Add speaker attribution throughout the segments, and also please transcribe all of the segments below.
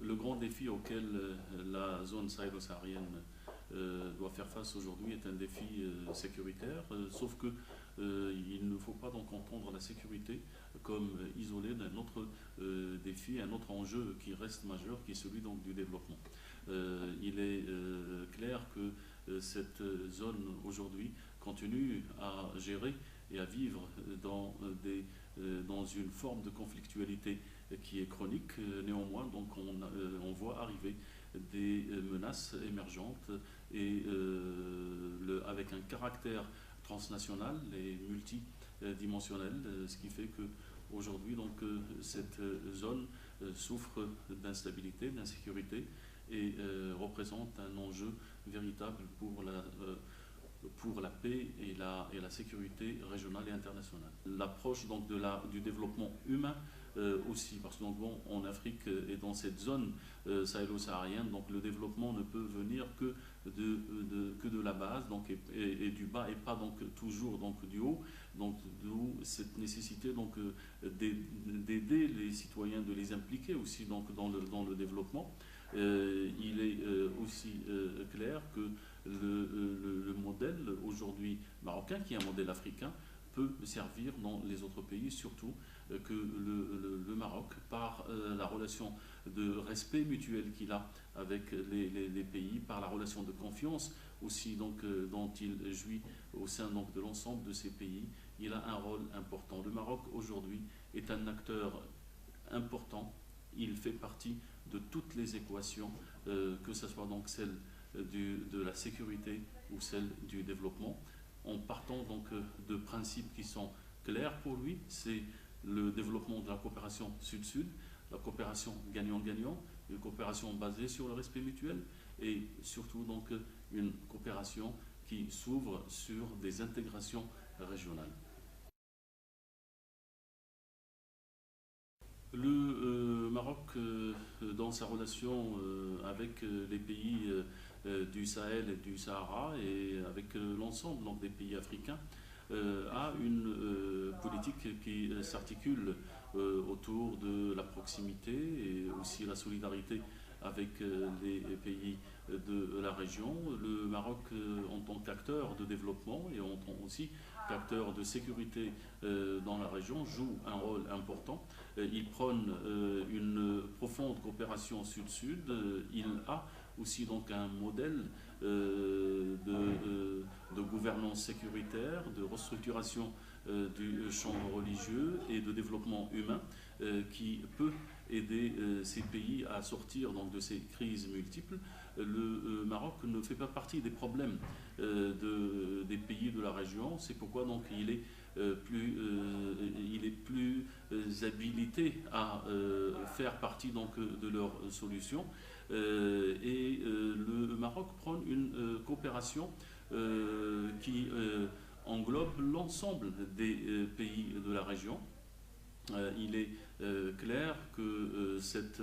Speaker 1: Le grand défi auquel la zone sahélo-saharienne doit faire face aujourd'hui est un défi sécuritaire, sauf que il ne faut pas donc entendre la sécurité comme isolée d'un autre défi, un autre enjeu qui reste majeur, qui est celui donc du développement. Il est clair que cette zone aujourd'hui continue à gérer et à vivre dans une forme de conflictualité qui est chronique. Néanmoins, donc on voit arriver des menaces émergentes et avec un caractère transnational et multidimensionnel, ce qui fait que aujourd'hui donc cette zone souffre d'instabilité, d'insécurité et représente un enjeu véritable pour la paix et la sécurité régionale et internationale. L'approche donc du développement humain aussi, parce que donc, bon, en Afrique et dans cette zone sahélo-saharienne, donc le développement ne peut venir que de la base donc, et du bas et pas donc, toujours donc, du haut. Donc d'où cette nécessité donc, d'aider les citoyens, de les impliquer aussi donc, dans le développement. Il est aussi clair que le modèle aujourd'hui marocain, qui est un modèle africain, peut servir dans les autres pays, surtout que le Maroc, par la relation de respect mutuel qu'il a avec les pays, par la relation de confiance aussi donc, dont il jouit au sein donc, de l'ensemble de ces pays, il a un rôle important. Le Maroc aujourd'hui est un acteur important, il fait partie de toutes les équations, que ce soit donc celle de la sécurité ou celle du développement, en partant donc de principes qui sont clairs pour lui. C'est le développement de la coopération sud-sud, la coopération gagnant-gagnant, une coopération basée sur le respect mutuel et surtout donc une coopération qui s'ouvre sur des intégrations régionales. Le Maroc, dans sa relation avec les pays du Sahel et du Sahara et avec l'ensemble donc, des pays africains, a une politique qui s'articule autour de la proximité et aussi la solidarité avec les pays de la région. Le Maroc, en tant qu'acteur de développement et en tant aussi qu'acteur de sécurité dans la région, joue un rôle important. Il prône une profonde coopération sud-sud. Il a aussi donc un modèle de gouvernance sécuritaire, de restructuration du champ religieux et de développement humain qui peut aider ces pays à sortir donc, de ces crises multiples. Le Maroc ne fait pas partie des problèmes des pays de la région, c'est pourquoi donc, il est plus habilité à faire partie donc, de leurs solutions. Le Maroc prône une coopération qui englobe l'ensemble des pays de la région. Il est clair que cette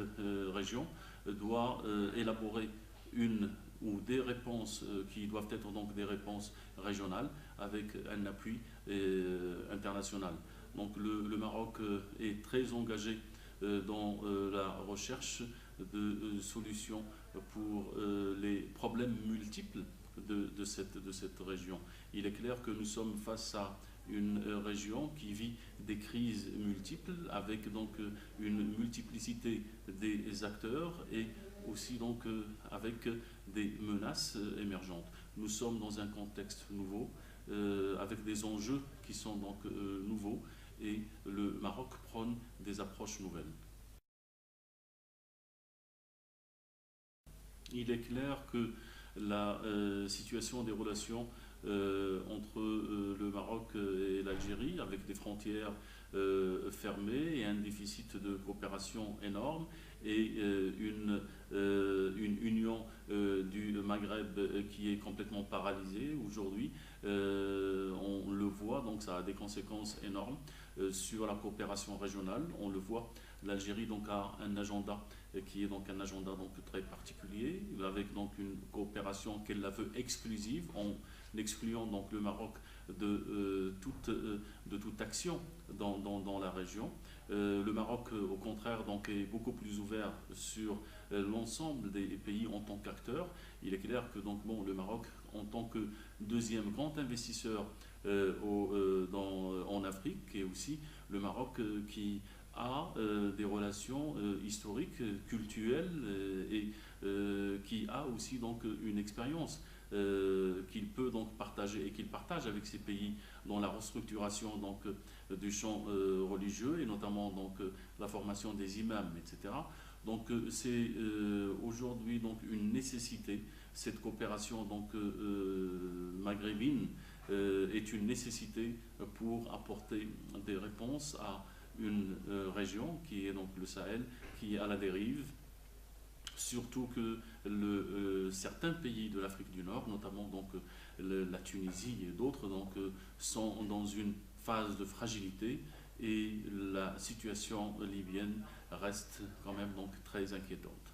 Speaker 1: région doit élaborer une ou des réponses qui doivent être donc des réponses régionales avec un appui international. Donc le Maroc est très engagé dans la recherche de solutions pour les problèmes multiples de cette région. Il est clair que nous sommes face à une région qui vit des crises multiples avec donc une multiplicité des acteurs et aussi donc avec des menaces émergentes. Nous sommes dans un contexte nouveau avec des enjeux qui sont donc nouveaux et le Maroc prône des approches nouvelles. Il est clair que la situation des relations entre le Maroc et l'Algérie, avec des frontières fermées et un déficit de coopération énorme, et une union du Maghreb qui est complètement paralysée aujourd'hui. On le voit, donc ça a des conséquences énormes sur la coopération régionale. On le voit, l'Algérie donc a un agenda qui est donc un agenda donc très particulier, avec donc une coopération qu'elle la veut exclusive, en excluant donc le Maroc de toute action dans la région. Le Maroc, au contraire, donc, est beaucoup plus ouvert sur l'ensemble des pays en tant qu'acteurs. Il est clair que donc, bon, le Maroc, en tant que deuxième grand investisseur en Afrique, et aussi le Maroc qui a des relations historiques, culturelles et qui a aussi donc une expérience qu'il peut donc partager et qu'il partage avec ces pays dans la restructuration donc du champ religieux et notamment donc la formation des imams, etc. Donc c'est aujourd'hui donc une nécessité. Cette coopération donc maghrébine est une nécessité pour apporter des réponses à une région qui est donc le Sahel, qui est à la dérive, surtout que certains pays de l'Afrique du Nord, notamment donc la Tunisie et d'autres, donc sont dans une phase de fragilité et la situation libyenne reste quand même donc très inquiétante.